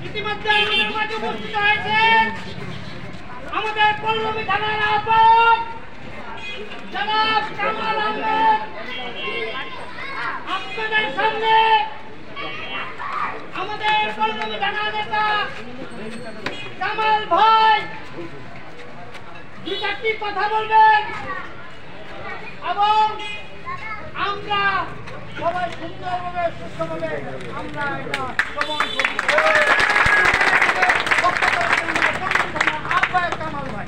ইতিমধ্যে আমাদের মাঝে উপস্থিত হয়েছেন আমাদের পল্লবী থানার আহ্বায়ক জনাব কামাল আহমেদ। আপনাদের সামনে আমাদের পল্লবী থানার নেতা কামাল ভাই দুই চারটি কথা বলবেন এবং আমরা সবাই সুন্দরভাবে সুস্থভাবে আমরা এটা শ্রবণ আহ্বায়ক কামাল ভাই।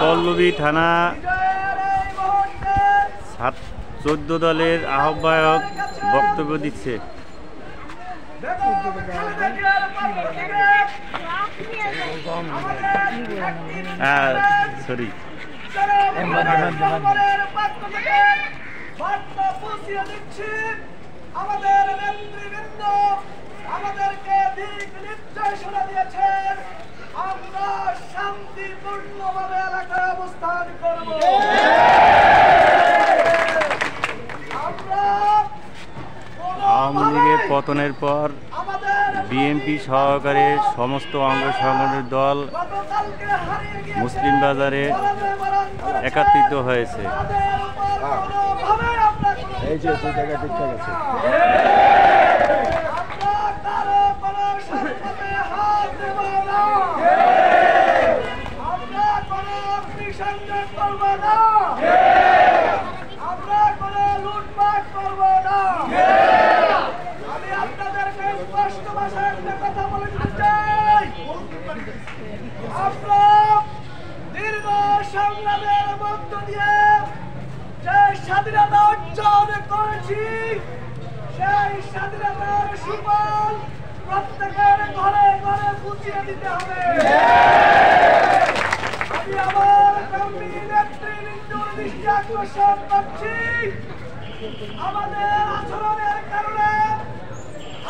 পল্লবী থানা 14 দলের আহ্বায়ক বক্তব্য দিচ্ছে। সরি আমাদের নেতৃবৃন্দ আমাদেরকে দিক নির্দেশনা দিয়েছেন, আমরা শান্তিপূর্ণভাবে এলাকায় অবস্থান করব। আওয়ামী লীগের পতনের পর বিএনপি সহকারে সমস্ত অঙ্গ সংগঠনের দল মুসলিম বাজারে একত্রিত হয়েছে। এই যে দুই জায়গায় ঠিকঠাক আছে। আমি আপনাদেরকে স্পষ্ট ভাষায় একটা কথা বলে দিতে চাই, আমরা দীর্ঘ সংগ্রামের মধ্য দিয়ে যে স্বাধীনতা অর্জন করেছি সেই স্বাধীনতার সুফল প্রত্যেকের ঘরে ঘরে বুঝিয়ে দিতে হবে। আমি আমার কর্মী নেতৃবৃন্দর দৃষ্টি আকর্ষণ করছি, আমাদের আচরণের কারণে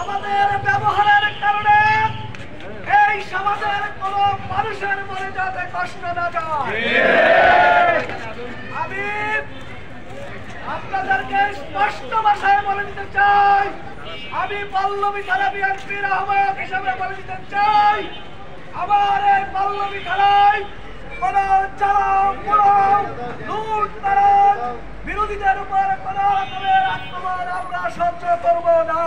আমাদের ব্যবহারের কারণে এই সমাজের কোন মানুষের মনে যাতে কষ্ট না যায়। আমি আপনাদেরকে স্পষ্ট ভাষায় বলে দিতে চাই, আমি পল্লবী থানা বিএনপির আহ্বায়ক হিসেবে বলে দিতে চাই, আমার এই পল্লবী থানায় কোন লুটতরাজ বিরোধীদের উপর কোন রকমের আক্রমণ আমরা সহ্য করব না।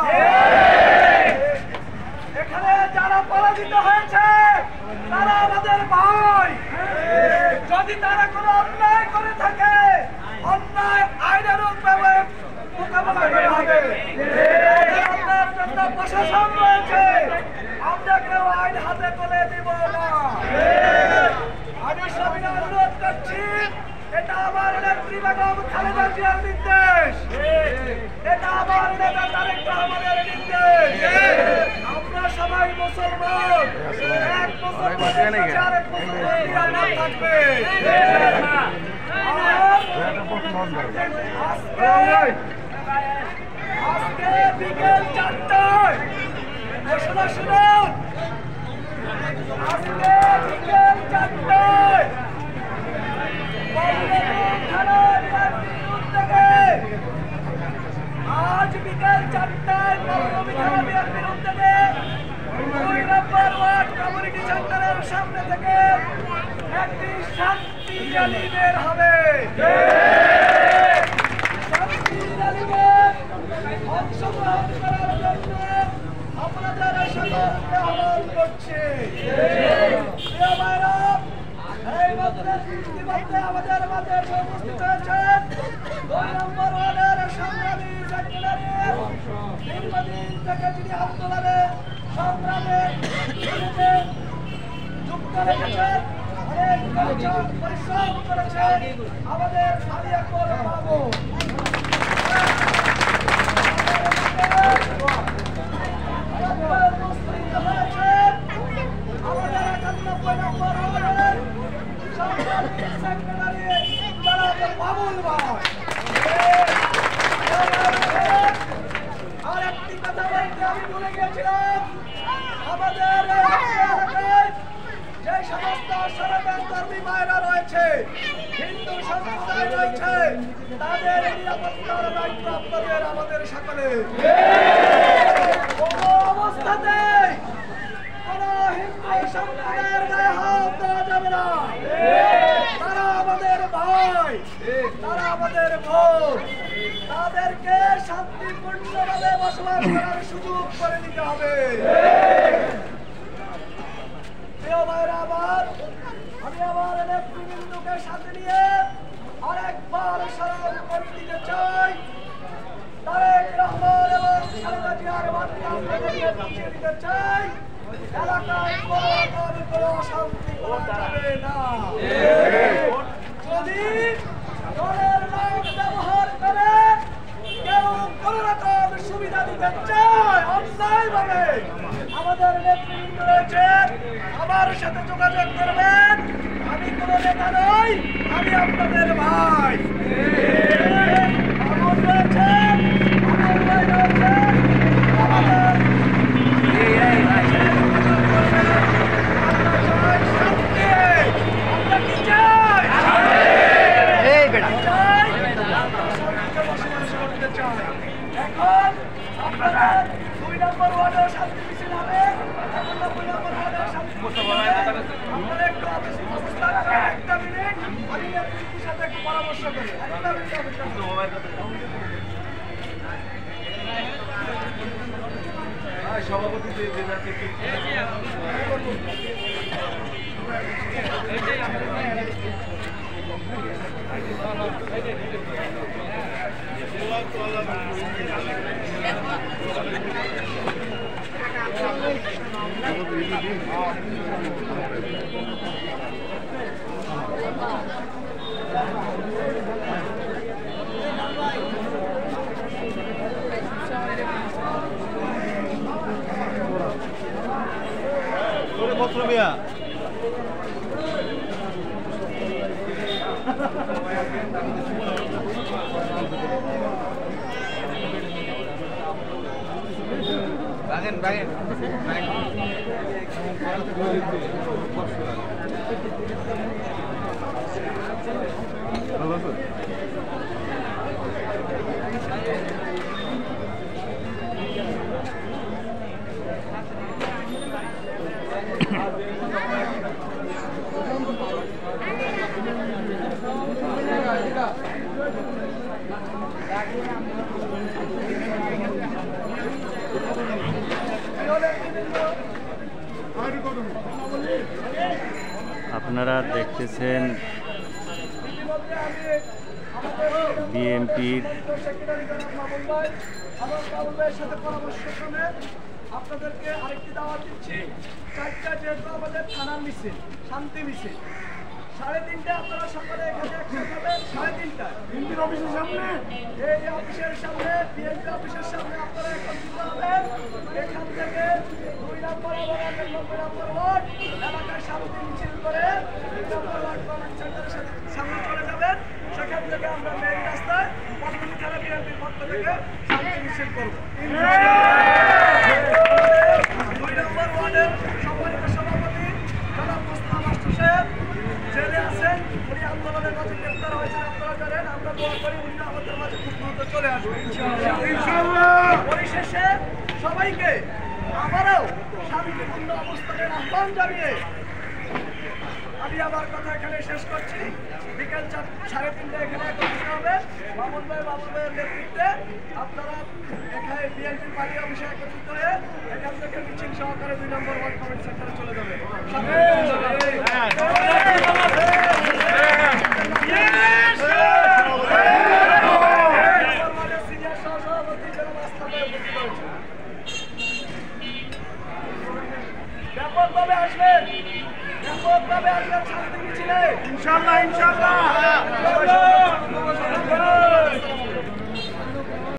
এখানে যারা পরাজিত হয়েছে তারা আমাদের ভাই, যদি তারা কোনো অন্যায় করে থাকে অন্যায় আইনের মোকাবেলা করে হবে। প্রশাসন রয়েছে, আমরা কেউ আইন হাতে তুলে দিব না। আমি সবিনয় অনুরোধ করছি, এটা আমার নেত্রী বেগম খালেদা জিয়ার নির্দেশ, এটা আমার নেতা তারেক রহমানের নির্দেশ। আমরা সবাই মুসলমান, এক মুসলমানের কাছে আরেক মুসলমান থাকবে। আজকে বিকেল 4টায় শুনুন, আজকে বিকেল 4টায় আজ বিকেল 4টায় পল্লবী থানা বিএনপির উদ্যোগে 2 নম্বর ওয়ার্ড কমিউনিটি সেন্টারের সামনে থেকে একটি শান্তি র্যালি বের হবে। শান্তি র্যালিতে অংশগ্রহণ করার জন্য আপনাদের সকলকে আহ্বান করছি। প্রিয় ভাইরা, এই মধ্যে আমাদের মাঝে উপস্থিত হয়েছেন 2 নম্বর ওয়ার্ডের সংগ্রামী সেক্রেটারি, দীর্ঘদিন থেকে যিনি আন্দোলনে সংগ্রামে যুক্ত রেখেছেন, অনেক পরিশ্রম করেছেন আমাদের আলী আকবর বাবু। আমাদের 91 নম্বর ওয়ার্ডের সংগ্রামী সেক্রেটারি জনাব বাবুল ভাই। আর একটি কথা বলতে আমি ভুলে গিয়েছিলাম, আমাদের এলাকায় যে সমস্ত সনাতন ধর্মী মায়েরা রয়েছে, হিন্দু সম্প্রদায় রয়েছে, তাদের নিরাপত্তার দায়িত্ব আপনাদের আমাদের সকলের। কোনো অবস্থাতেই কোন হিন্দু সম্প্রদায়ের গায়ে হাত দেওয়া যাবে না। তারা আমাদের ভাই, তারা আমাদের বোন, তাদেরকে শান্তিপূর্ণভাবে বসবাস করার সুযোগ করে দিতে হবে। প্রিয় ভাইরা, আমি আমার নেতৃবৃন্দকে সাথে নিয়ে আরেকবার স্মরণ করে দিতে চাই, তারেক রহমান এবং খালেদা জিয়ার বার্তা আপনাদেরকে পৌঁছে দিতে চাই, এলাকায় কোনো অশান্তি করা যাবে না। যদি দলের নাম ব্যবহার করে কেউ কোন রকম সুবিধা দিতে চায় অন্যায়ভাবে, আমাদের নেতৃবৃন্দ রয়েছে, আমার সাথে যোগাযোগ করবেন। আমি কোনো নেতা নই, আমি আপনাদের ভাই। আমার রয়েছে, আমার ভাই রয়েছে, আমাদের এখন আপনাদের 2 নম্বর ওয়ার্ডেও শান্তি মিছিল হবে। এখন 2 নম্বর ওয়ার্ডেও শান্তি মিছিল হবে। আপনারা একটু অবস্থান করেন, 1 মিনিট, আমি নেতৃত্বের সাথে একটু পরামর্শ করি। 1 মিনিট অপেক্ষা করুন। সভাপতি পত্র মিয়া বাগেন বাগেন আপনারা দেখতেছেন বিএনপির আপনাদেরকে আরেকটি দাওয়াত দিচ্ছি। 4টা যেহেতু আমাদের থানার মিছিল, শান্তি মিছিল, 3:30 আপনারা সকালে এখানে একসাথে হবেন। 3:30 বিএনপির অফিসের সামনে, এই অফিসের সামনে, বিএনপি অফিসের সামনে আপনারা একত্রিত হবেন। এখান থেকে 2 নম্বর এবং 1 নম্বর ওয়ার্ড এলাকায় শান্তি মিছিল করে 2 নম্বর ওয়ার্ড আমরা মেইন রাস্তায় পল্টন থানা বিএনপির পক্ষ থেকে শান্তি মিছিল করব। 2 নম্বর ওয়ার্ডের সম্মানিত সভাপতি জনাব মোস্তফা মাস্টার সাহেব জেলে আছেন, উনি আন্দোলনের মাঝে গ্রেপ্তার হয়েছেন, আপনারা জানেন। আমরা দোয়া করি উনি আমাদের মাঝে খুব দ্রুত চলে আসবেন ইনশাআল্লাহ। পরিশেষে সবাইকে আবারও শান্তিপূর্ণ অবস্থানের আহ্বান জানিয়ে আমি আমার কথা এখানে শেষ করছি। বিকেল 3:30 এখানে একত্রিত হবে মামুন ভাইয়ের নেতৃত্বে। আপনারা এখানে বিএনপি পার্টি অফিসে একত্রিত হয়ে এখান থেকে মিছিল সহকারে 2 নম্বর ওয়ার্ড কমিটি সেন্টারে চলে যাবে। সিনিয়র সহসভাপতি জনাব আসলাম ভাই উপস্থিত হয়েছে। ব্যাপকভাবে আসবেন, ব্যাপকভাবে আসবেন শান্তি মিছিলে ইনশাআল্লাহ ইনশাআল্লাহ।